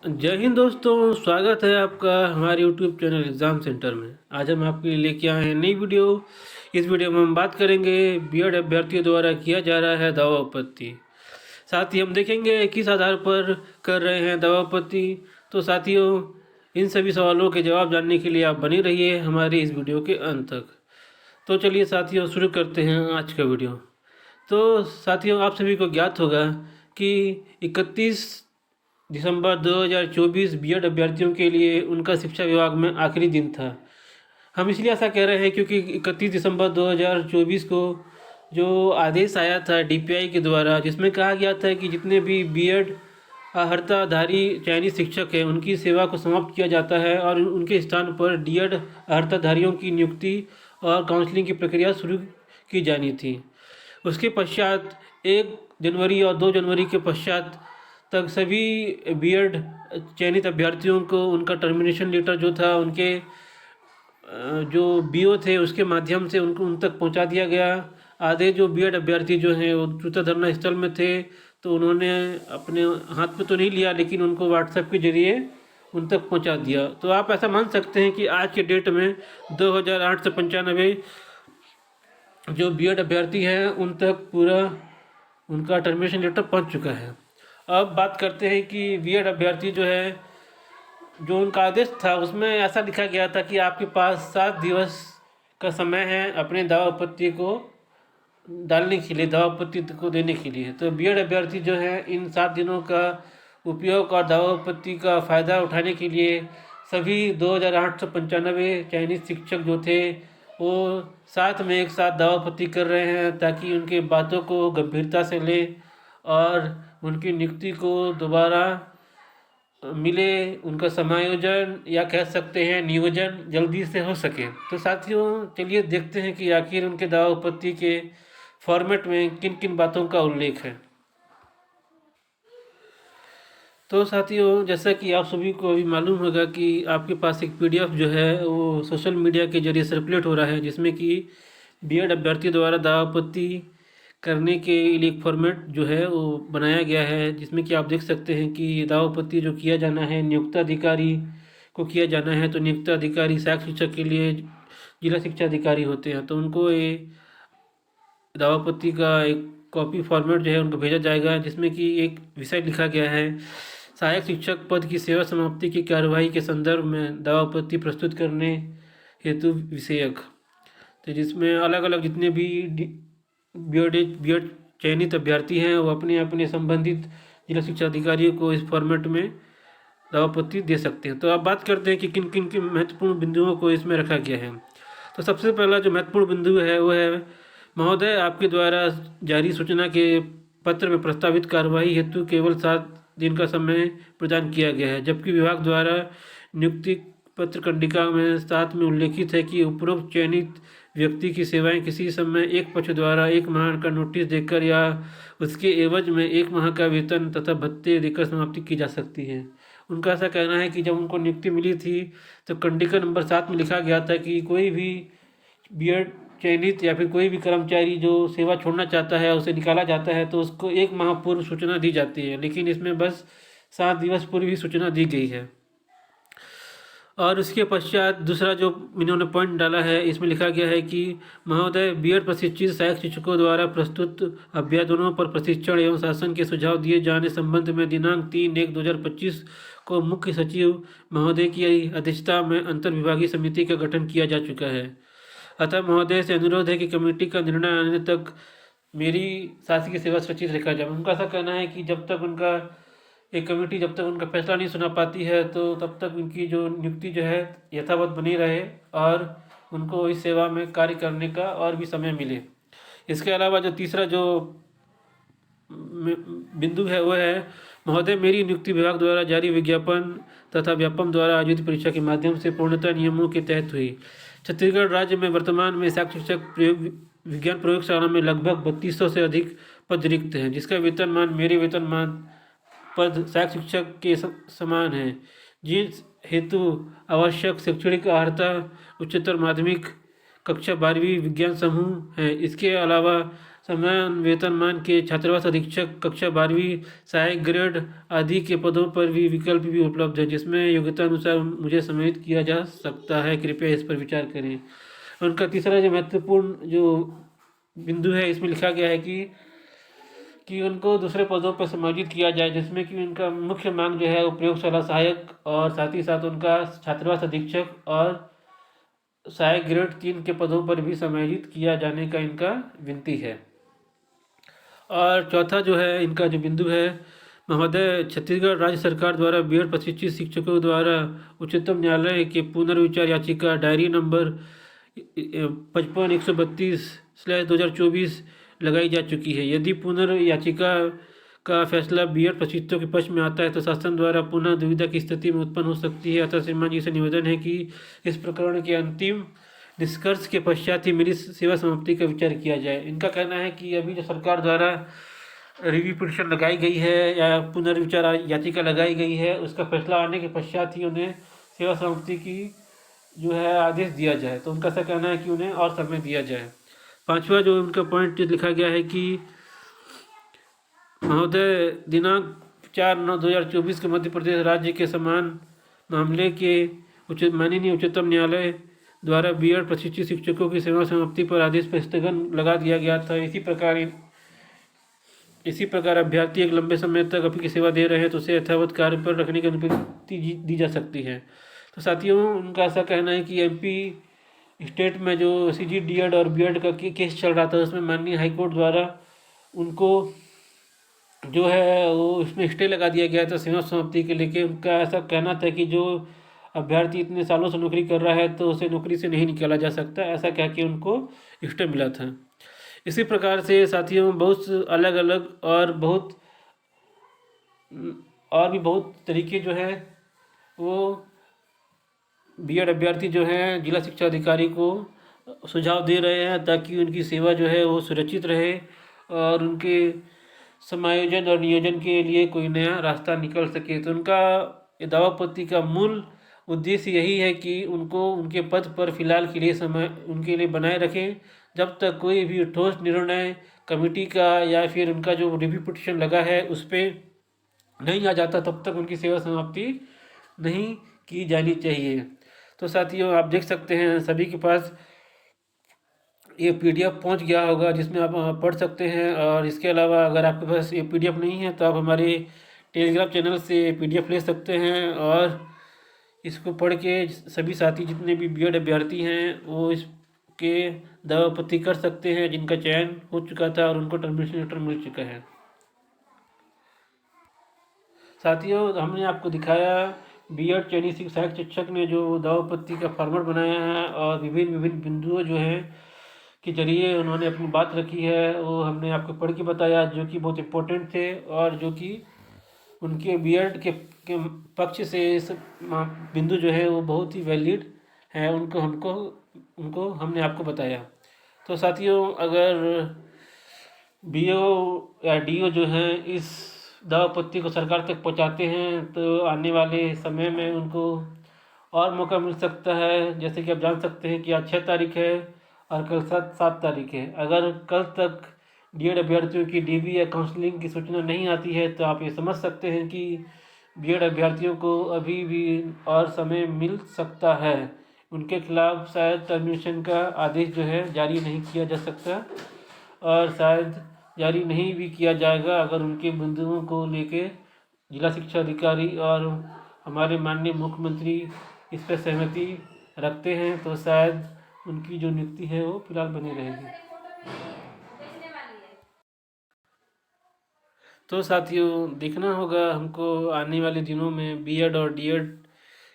जय हिंद दोस्तों, स्वागत है आपका हमारे यूट्यूब चैनल एग्ज़ाम सेंटर में। आज हम आपके लिए लेके आए हैं नई वीडियो। इस वीडियो में हम बात करेंगे बीएड अभ्यर्थियों द्वारा किया जा रहा है दावा आपत्ति। साथ ही हम देखेंगे किस आधार पर कर रहे हैं दावा आपत्ति। तो साथियों, इन सभी सवालों के जवाब जानने के लिए आप बने रहिए हमारे इस वीडियो के अंत तक। तो चलिए साथियों, शुरू करते हैं आज का वीडियो। तो साथियों, आप सभी को ज्ञात होगा कि 31 दिसंबर 2024 बीएड अभ्यर्थियों के लिए उनका शिक्षा विभाग में आखिरी दिन था। हम इसलिए ऐसा कह रहे हैं क्योंकि 31 दिसंबर 2024 को जो आदेश आया था डीपीआई के द्वारा, जिसमें कहा गया था कि जितने भी बीएड अर्हताधारी चयनित शिक्षक हैं उनकी सेवा को समाप्त किया जाता है और उनके स्थान पर डीएड अर्हताधारियों की नियुक्ति और काउंसलिंग की प्रक्रिया शुरू की जानी थी। उसके पश्चात 1 जनवरी और 2 जनवरी के पश्चात तक सभी बीएड चयनित अभ्यर्थियों को उनका टर्मिनेशन लेटर जो था उनके जो बीओ थे उसके माध्यम से उनको उन तक पहुंचा दिया गया। आधे जो बीएड अभ्यर्थी जो हैं वो जूता धरना स्थल में थे, तो उन्होंने अपने हाथ में तो नहीं लिया लेकिन उनको व्हाट्सएप के जरिए उन तक पहुंचा दिया। तो आप ऐसा मान सकते हैं कि आज के डेट में 2895 जो बीएड अभ्यर्थी हैं उन तक पूरा उनका टर्मिनेशन लेटर पहुंच चुका है। अब बात करते हैं कि बीएड अभ्यर्थी जो है, जो उनका आदेश था उसमें ऐसा लिखा गया था कि आपके पास 7 दिवस का समय है अपने दावा आपत्ति को डालने के लिए, दावा आपत्ति को देने के लिए। तो बीएड अभ्यर्थी जो है इन 7 दिनों का उपयोग और दावा आपत्ति का फ़ायदा उठाने के लिए सभी 2895 चयनित शिक्षक जो थे वो साथ में एक साथ दावा आपत्ति कर रहे हैं, ताकि उनके बातों को गंभीरता से लें और उनकी नियुक्ति को दोबारा मिले, उनका समायोजन या कह सकते हैं नियोजन जल्दी से हो सके। तो साथियों, चलिए देखते हैं कि आखिर उनके दावा आपत्ति के फॉर्मेट में किन किन बातों का उल्लेख है। तो साथियों, जैसा कि आप सभी को अभी मालूम होगा कि आपके पास एक पीडीएफ जो है वो सोशल मीडिया के जरिए सर्कुलेट हो रहा है, जिसमें कि बीएड अभ्यर्थी द्वारा दावा आपत्ति करने के लिए एक फॉर्मेट जो है वो बनाया गया है, जिसमें कि आप देख सकते हैं कि दावा आपत्ति जो किया जाना है नियुक्त अधिकारी को किया जाना है। तो नियुक्त अधिकारी सहायक शिक्षक के लिए जिला शिक्षा अधिकारी होते हैं, तो उनको ये दावा आपत्ति का एक कॉपी फॉर्मेट जो है उनको भेजा जाएगा, जिसमें कि एक विषय लिखा गया है सहायक शिक्षक पद की सेवा समाप्ति की कार्यवाही के संदर्भ में दावा आपत्ति प्रस्तुत करने हेतु विषयक। तो जिसमें अलग अलग जितने भी बीएड चयनित अभ्यर्थी हैं वो अपने अपने संबंधित जिला शिक्षा अधिकारियों को इस फॉर्मेट में दावा आपत्ति दे सकते हैं। तो अब बात करते हैं कि किन किन किन महत्वपूर्ण बिंदुओं को इसमें रखा गया है। तो सबसे पहला जो महत्वपूर्ण बिंदु है वो है, महोदय आपके द्वारा जारी सूचना के पत्र में प्रस्तावित कार्यवाही हेतु केवल 7 दिन का समय प्रदान किया गया है, जबकि विभाग द्वारा नियुक्ति पत्र कंडिका में साथ में उल्लेखित है कि उपरोक्त चयनित व्यक्ति की सेवाएं किसी समय एक पक्ष द्वारा 1 माह का नोटिस देकर या उसके एवज में 1 माह का वेतन तथा भत्ते देकर समाप्ति की जा सकती है। उनका ऐसा कहना है कि जब उनको नियुक्ति मिली थी तो कंडिका नंबर 7 में लिखा गया था कि कोई भी बीएड चयनित या फिर कोई भी कर्मचारी जो सेवा छोड़ना चाहता है उसे निकाला जाता है तो उसको 1 माह पूर्व सूचना दी जाती है, लेकिन इसमें बस 7 दिवस पूर्व ही सूचना दी गई है। और उसके पश्चात दूसरा जो इन्होंने पॉइंट डाला है, इसमें लिखा गया है कि महोदय बीएड प्रशिक्षित सहायक शिक्षकों द्वारा प्रस्तुत अभ्यादनों पर प्रशिक्षण एवं शासन के सुझाव दिए जाने संबंध में दिनांक 3/1/2025 को मुख्य सचिव महोदय की अध्यक्षता में अंतर विभागीय समिति का गठन किया जा चुका है। अतः महोदय से अनुरोध है कि कमेटी का निर्णय आने तक मेरी शासकीय सेवा सुरक्षित रखा जाए। उनका ऐसा कहना है कि जब तक उनका एक कमेटी जब तक उनका फैसला नहीं सुना पाती है तो तब तक उनकी जो नियुक्ति जो है यथावत बनी रहे और उनको इस सेवा में कार्य करने का और भी समय मिले। इसके अलावा जो तीसरा जो बिंदु है वो है, महोदय मेरी नियुक्ति विभाग द्वारा जारी विज्ञापन तथा व्यापम द्वारा आयोजित परीक्षा के माध्यम से पूर्णतः नियमों के तहत हुई। छत्तीसगढ़ राज्य में वर्तमान में सहायक शिक्षक विज्ञान प्रयोगशाला में लगभग 3200 से अधिक पद रिक्त हैं, जिसका वेतनमान मेरे वेतनमान पद सहायक शिक्षक के समान है, जिस हेतु आवश्यक शैक्षणिक अर्हता उच्चतर माध्यमिक कक्षा 12वीं विज्ञान समूह है। इसके अलावा समान वेतनमान के छात्रावास अधीक्षक कक्षा 12वीं सहायक ग्रेड आदि के पदों पर भी विकल्प भी उपलब्ध है, जिसमें योग्यता अनुसार मुझे सम्मिलित किया जा सकता है। कृपया इस पर विचार करें। उनका तीसरा जो महत्वपूर्ण जो बिंदु है, इसमें लिखा गया है कि उनको दूसरे पदों पर समायोजित किया जाए, जिसमें कि उनका मुख्य मांग जो है वो प्रयोगशाला सहायक और साथ ही साथ उनका छात्रावास अधीक्षक और सहायक ग्रेड 3 के पदों पर भी समायोजित किया जाने का इनका विनती है। और चौथा जो है इनका जो बिंदु है, महोदय, छत्तीसगढ़ राज्य सरकार द्वारा बीएड प्रशिक्षित शिक्षकों द्वारा उच्चतम न्यायालय के पुनर्विचार याचिका डायरी नंबर 55-132/2024 लगाई जा चुकी है। यदि पुनर्याचिका का फैसला बीएड प्रशिक्षितों के पक्ष में आता है तो शासन द्वारा पुनः दुविधा की स्थिति में उत्पन्न हो सकती है। अतः श्रीमान जी से निवेदन है कि इस प्रकरण के अंतिम निष्कर्ष के पश्चात ही मेरी सेवा समाप्ति का विचार किया जाए। इनका कहना है कि अभी जो सरकार द्वारा रिव्यू पिटीशन लगाई गई है या पुनर्विचार याचिका लगाई गई है, उसका फैसला आने के पश्चात ही उन्हें सेवा समाप्ति की जो है आदेश दिया जाए। तो उनका ऐसा कहना है कि उन्हें और समय दिया जाए। पांचवा जो उनका पॉइंट लिखा गया है कि महोदय, दिनांक 4/9/2024 को मध्य प्रदेश राज्य के समान मामले के माननीय उच्चतम न्यायालय द्वारा बीएड प्रशिक्षित शिक्षकों की सेवा समाप्ति पर आदेश पर स्थगन लगा दिया गया था। इसी प्रकार अभ्यर्थी एक लंबे समय तक अपनी सेवा दे रहे हैं तो उसे यथावत कार्य पर रखने की अनुमति दी जा सकती है। तो साथियों, उनका ऐसा कहना है कि एमपी स्टेट में जो सीजी डीएड और बीएड का केस चल रहा था, उसमें माननीय हाईकोर्ट द्वारा उनको जो है वो इसमें स्टे लगा दिया गया था सेवा समाप्ति के लेके। उनका ऐसा कहना था कि जो अभ्यर्थी इतने सालों से नौकरी कर रहा है तो उसे नौकरी से नहीं निकाला जा सकता, ऐसा कह के उनको स्टे मिला था। इसी प्रकार से साथियों, बहुत अलग अलग और भी बहुत तरीके जो है वो बीएड अभ्यर्थी जो हैं जिला शिक्षा अधिकारी को सुझाव दे रहे हैं ताकि उनकी सेवा जो है वो सुरक्षित रहे और उनके समायोजन और नियोजन के लिए कोई नया रास्ता निकल सके। तो उनका दावापत्ति का मूल उद्देश्य यही है कि उनको उनके पद पर फिलहाल के लिए समय उनके लिए बनाए रखें, जब तक कोई भी ठोस निर्णय कमेटी का या फिर उनका जो रिव्यू पिटीशन लगा है उस पर नहीं आ जाता, तब तक उनकी सेवा समाप्ति नहीं की जानी चाहिए। तो साथियों, आप देख सकते हैं सभी के पास ये पीडीएफ पहुंच गया होगा जिसमें आप पढ़ सकते हैं। और इसके अलावा अगर आपके पास ये पीडीएफ नहीं है तो आप हमारे टेलीग्राम चैनल से पीडीएफ ले सकते हैं और इसको पढ़ के सभी साथी जितने भी बीएड अभ्यर्थी हैं वो इसके दावापत्ति कर सकते हैं जिनका चयन हो चुका था और उनको टर्मिनेशन लेटर मिल चुका है। साथियों, हमने आपको दिखाया बीएड चयनित सहायक शिक्षक ने जो दावापत्ति का फॉर्मेट बनाया है और विभिन्न बिंदुओं जो हैं के जरिए उन्होंने अपनी बात रखी है, वो हमने आपको पढ़ के बताया, जो कि बहुत इम्पोर्टेंट थे और जो कि उनके बीएड के पक्ष से इस बिंदु जो है वो बहुत ही वैलिड है, उनको हमने आपको बताया। तो साथियों, अगर बीओ या डीओ जो हैं इस दावापत्ति को सरकार तक पहुंचाते हैं तो आने वाले समय में उनको और मौका मिल सकता है। जैसे कि आप जान सकते हैं कि आज 6 तारीख है और कल 7 तारीख है। अगर कल तक बीएड अभ्यर्थियों की डीबी या काउंसलिंग की सूचना नहीं आती है तो आप ये समझ सकते हैं कि बीएड अभ्यर्थियों को अभी भी और समय मिल सकता है। उनके खिलाफ शायद टर्मिनेशन का आदेश जो है जारी नहीं किया जा सकता और शायद जारी नहीं भी किया जाएगा अगर उनके बिंदुओं को लेके जिला शिक्षा अधिकारी और हमारे माननीय मुख्यमंत्री इस पर सहमति रखते हैं तो शायद उनकी जो नियुक्ति है वो फिलहाल बनी रहेगी। तो साथियों, देखना होगा हमको आने वाले दिनों में बीएड और डीएड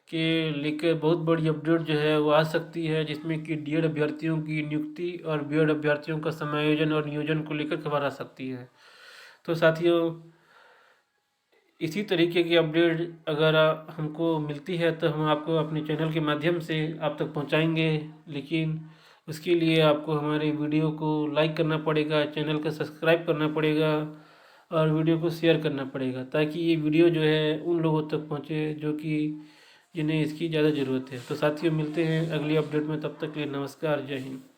के लेकर बहुत बड़ी अपडेट जो है वो आ सकती है, जिसमें कि डीएड अभ्यर्थियों की नियुक्ति और बीएड अभ्यर्थियों का समायोजन और नियोजन को लेकर खबर आ सकती है। तो साथियों, इसी तरीके की अपडेट अगर हमको मिलती है तो हम आपको अपने चैनल के माध्यम से आप तक पहुंचाएंगे, लेकिन उसके लिए आपको हमारे वीडियो को लाइक करना पड़ेगा, चैनल को सब्सक्राइब करना पड़ेगा और वीडियो को शेयर करना पड़ेगा ताकि ये वीडियो जो है उन लोगों तक पहुंचे जो कि जिन्हें इसकी ज़्यादा ज़रूरत है। तो साथियों, मिलते हैं अगली अपडेट में, तब तक के लिए नमस्कार, जय हिंद।